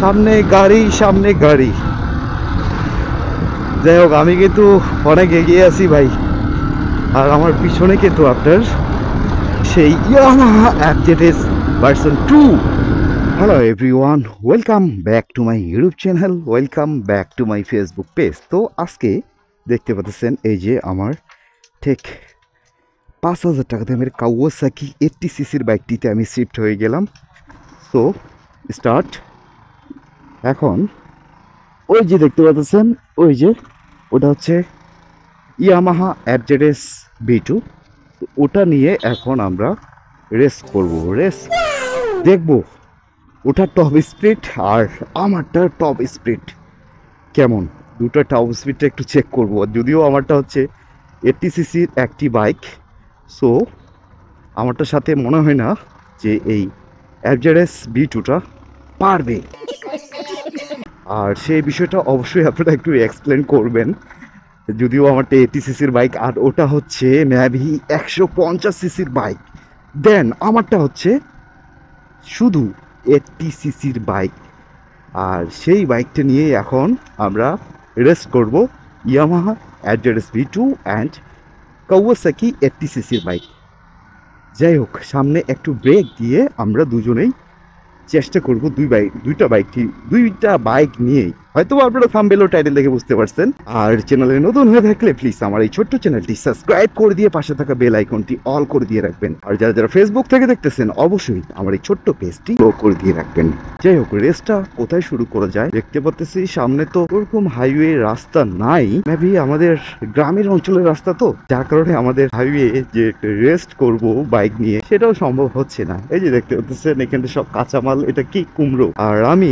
সামনে গাড়ি, সামনে গাড়ি। যাই হোক, আমি কিন্তু অনেক এগিয়ে আছি ভাই। আর আমার পিছনে কিন্তু আপনার সেই Yamaha FZS version 2। Hello everyone, welcome back to my YouTube channel, welcome back to my Facebook page. তো আজকে দেখতে পাচ্ছেন এই যে আমার ঠিক 5,000 টাকা দামের কাওয়াসাকি 80cc বাইকটিতে আমি শিফট হয়ে গেলাম। So start. এখন ওই যে দেখতে পাচ্ছেন, ওই যে ওটা হচ্ছে ইয়ামাহা এফজেডএস V2। ওটা নিয়ে এখন আমরা রেস করব, রেস দেখব ওটার টপ স্পিড আর আমারটার টপ স্পিড কেমন। দুটো টপ স্পিডটা একটু চেক করব। যদিও আমারটা হচ্ছে 80cc একটি বাইক, সো আমারটার সাথে মনে হয় না যে এই এফজেডএস V2টা পারবে। আর সেই বিষয়টা অবশ্যই আপনারা একটু এক্সপ্লেন করবেন। যদিও আমারটা 80cc বাইক আর ওটা হচ্ছে ম্যাভি 150cc বাইক, দেন আমারটা হচ্ছে শুধু 80cc বাইক। আর সেই বাইকটা নিয়ে এখন আমরা রেস করব Yamaha FZS V2 and Kawasaki 80cc bike. যাই হোক, সামনে একটু ব্রেক দিয়ে আমরা দুজনেই চেষ্টা করব দুইটা বাইক নিয়েই। হয়তো আপনারা থাম্বনেল ও টাইটেল দেখে বুঝতে পারছেন। আর চ্যানেলে নতুন হয়ে থাকলে প্লিজ আমার এই ছোট্ট চ্যানেলটি সাবস্ক্রাইব করে দিয়ে পাশে থাকা বেল আইকনটি অল করে দিয়ে রাখবেন। আর যারা যারা ফেসবুক থেকে দেখতেছেন অবশ্যই আমার এই ছোট্ট পেজটি ফলো করে দিয়ে রাখবেন। যাই হোক, রেসটা কোথায় শুরু করা যায়? দেখতে পাচ্ছি সামনে তো ওরকম হাইওয়ে রাস্তা নাই, মেবি আমাদের গ্রামের অঞ্চলের রাস্তা, তো যার কারণে আমাদের হাইওয়ে যে রেস্ট করব বাইক নিয়ে সেটাও সম্ভব হচ্ছে না। এই যে দেখতে পাচ্ছেন এখানে সব কাঁচামাল, এটা কি কুমড়ো। আর আমি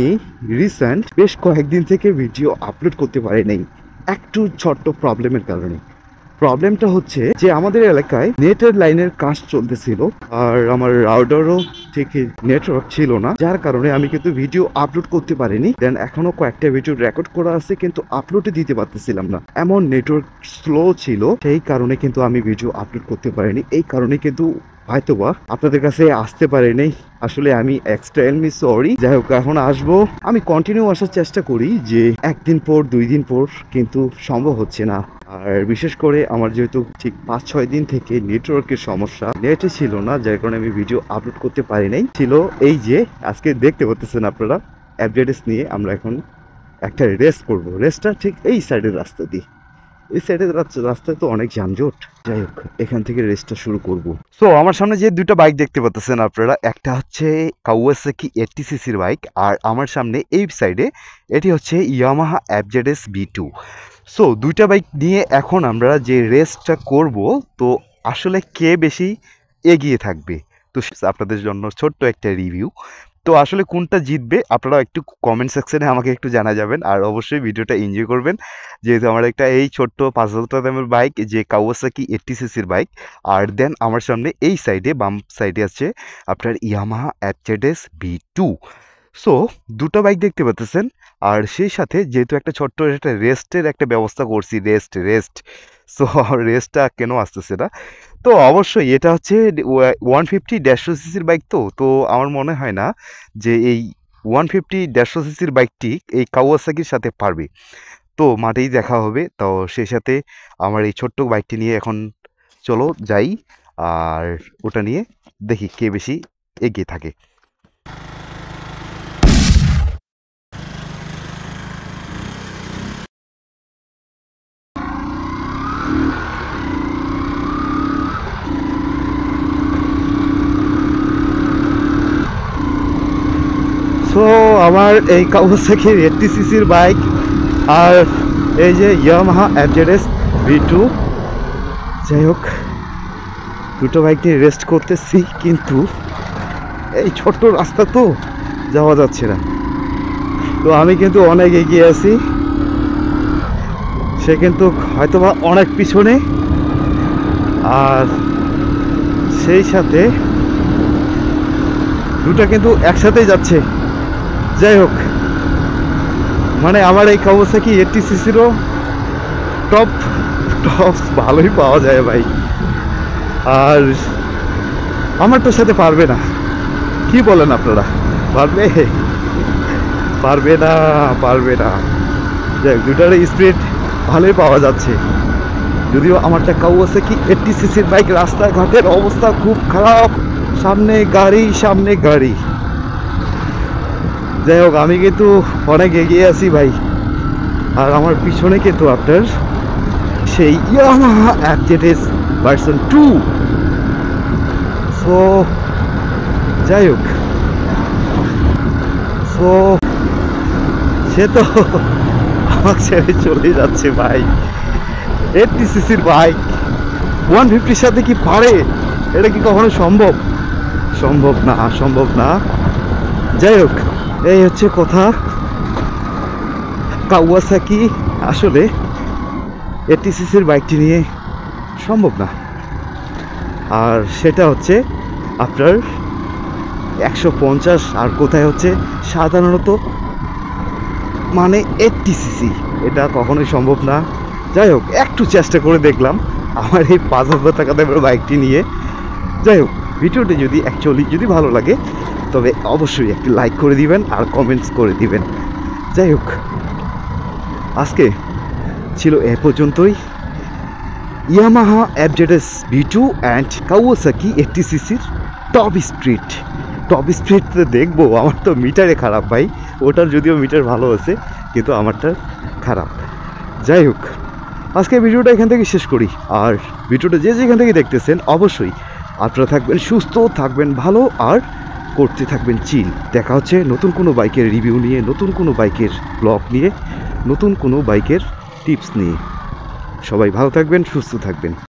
রিসেন্ট বেশ কয়েকদিন থেকে ভিডিও আপলোড করতে পারি নাই একটু ছোট্ট প্রবলেমের কারণে। প্রবলেমটা হচ্ছে যে আমাদের এলাকায় নেটের লাইনের কাজ চলতেছিল আর আমার রাউটারও ঠিক নেটওয়ার্ক ছিল না, যার কারণে আমি কিন্তু ভিডিও আপলোড করতে পারিনি। দেন এখনো কয়েকটা ভিডিও রেকর্ড করা আছে কিন্তু আপলোডে দিতে পারতেছিলাম না, এমন নেটওয়ার্ক স্লো ছিল। সেই কারণে কিন্তু আমি ভিডিও আপলোড করতে পারিনি। এই কারণে কিন্তু হয়তোবা আপনাদের কাছে আসতে পারিনি। আসলে আমি এক্সট্রিমলি সরি। যাই হোক, এখন আসবো। আমি কন্টিনিউ আসার চেষ্টা করি যে একদিন পর 2 দিন পর, কিন্তু সম্ভব হচ্ছে না। আর বিশেষ করে আমার যেহেতু ঠিক 5-6 দিন থেকে নেটওয়ার্কের সমস্যা, নেটে ছিল না, যার কারণে আমি ভিডিও আপলোড করতে পারি নাই। ছিল এই যে আজকে দেখতে পাচ্ছেন আপনারা এফজেডএস নিয়ে আমরা এখন একটা রেস করব। রেসটা ঠিক এই সাইডের রাস্তা দিয়ে। এই সাইডের রাস্তায় তো অনেক যানজট। যাই হোক, এখান থেকে রেসটা শুরু করব। সো আমার সামনে যে দুটো বাইক দেখতে পাচ্ছেন আপনারা, একটা হচ্ছে কাওয়াসাকি 80cc বাইক আর আমার সামনে এই সাইডে এটি হচ্ছে ইয়ামাহা এফজেডএস V2। সো দুইটা বাইক নিয়ে এখন আমরা যে রেসটা করব, তো আসলে কে বেশি এগিয়ে থাকবে, তো আপনাদের জন্য ছোট্ট একটা রিভিউ। তো আসলে কোনটা জিতবে আপনারা একটু কমেন্ট সেকশনে আমাকে একটু জানা যাবেন। আর অবশ্যই ভিডিওটা এনজয় করবেন, যেহেতু আমার একটা এই ছোট্ট 5,000 টাকা দামের বাইক, যে কাওয়াসাকি 80cc বাইক। আর দেন আমার সামনে এই সাইডে বাম সাইডে আছে আপনার ইয়ামাহা এফজেডএস V2। সো দুটো বাইক দেখতে পাচ্ছেন। আর সেই সাথে যেহেতু একটা ছোট্ট একটা রেস্টের একটা ব্যবস্থা করছি, রেস্ট সো রেস্টটা কেন আসতেছে না, তো অবশ্যই এটা হচ্ছে 150-150cc বাইক। তো তো আমার মনে হয় না যে এই 150-150cc বাইকটি এই কাওয়াসাকির সাথে পারবে। তো মাঠেই দেখা হবে। তো সেই সাথে আমার এই ছোট্ট বাইকটি নিয়ে এখন চলো যাই, আর ওটা নিয়ে দেখি কে বেশি এগিয়ে থাকে। সো আমার এই কাওয়াসাকি 80cc বাইক আর এই যে ইয়ামাহা এফজেডএস V2, যাই হোক দুটো বাইক নিয়ে রেস্ট করতেছি, কিন্তু এই ছোট্ট রাস্তা তো যাওয়া যাচ্ছে না। তো আমি কিন্তু অনেক এগিয়ে আছি, সে কিন্তু হয়তোবা অনেক পিছনে। আর সেই সাথে দুটো কিন্তু একসাথেই যাচ্ছে। যাই হোক, মানে আমার এই কাওয়াসাকি 80cc-রও টপ ভালোই পাওয়া যায় ভাই। আর আমারটার সাথে পারবে না, কি বলেন আপনারা, পারবে? পারবে না, পারবে না। যাই হোক, দুটার স্পিড ভালোই পাওয়া যাচ্ছে। যদিও আমারটা কাওয়াসাকি 80 সিসির বাইক, রাস্তাঘাটের অবস্থা খুব খারাপ, সামনে গাড়ি সামনে গাড়ি। যাই হোক, আমি কিন্তু অনেক এগিয়ে আছি ভাই। আর আমার পিছনে কিন্তু আপনার সেই ইয়ামাহা FZS ভার্সন 2। সো যাই হোক, সো সে তো আমাকে ছেড়ে চলে যাচ্ছে ভাই। 80 সিসির বাইক 150-র সাথে কি পারে? এটা কি কখনো সম্ভব? সম্ভব না, সম্ভব না। যাই হোক, এই হচ্ছে কথা। কাওয়াসাকি আসলে 80 সিসির বাইকটি নিয়ে সম্ভব না। আর সেটা হচ্ছে আপনার 150, আর কোথায় হচ্ছে সাধারণত মানে 80 সিসি, এটা কখনোই সম্ভব না। যাই হোক, একটু চেষ্টা করে দেখলাম আমার এই 5,000 টাকা দামের বাইকটি নিয়ে। যাই হোক, ভিডিওটি যদি ভালো লাগে তবে অবশ্যই একটি লাইক করে দিবেন আর কমেন্টস করে দিবেন। যাই হোক, আজকে ছিল এ পর্যন্তই। Yamaha FZS V2 and Kawasaki 80 সিসির টপ স্পিড দেখবো। আমার তো মিটারে খারাপ ভাই, ওটার যদিও মিটার ভালো আছে কিন্তু আমারটা খারাপ। যাই হোক, আজকে ভিডিওটা এখান থেকে শেষ করি। আর ভিডিওটা যে যেখান থেকে দেখতেছেন অবশ্যই আপনারা থাকবেন সুস্থ, থাকবেন ভালো, আর করতে থাকবেন চিল। দেখা হচ্ছে নতুন কোনো বাইকের রিভিউ নিয়ে, নতুন কোনো বাইকের ব্লগ নিয়ে, নতুন কোনো বাইকের টিপস নিয়ে। সবাই ভালো থাকবেন, সুস্থ থাকবেন।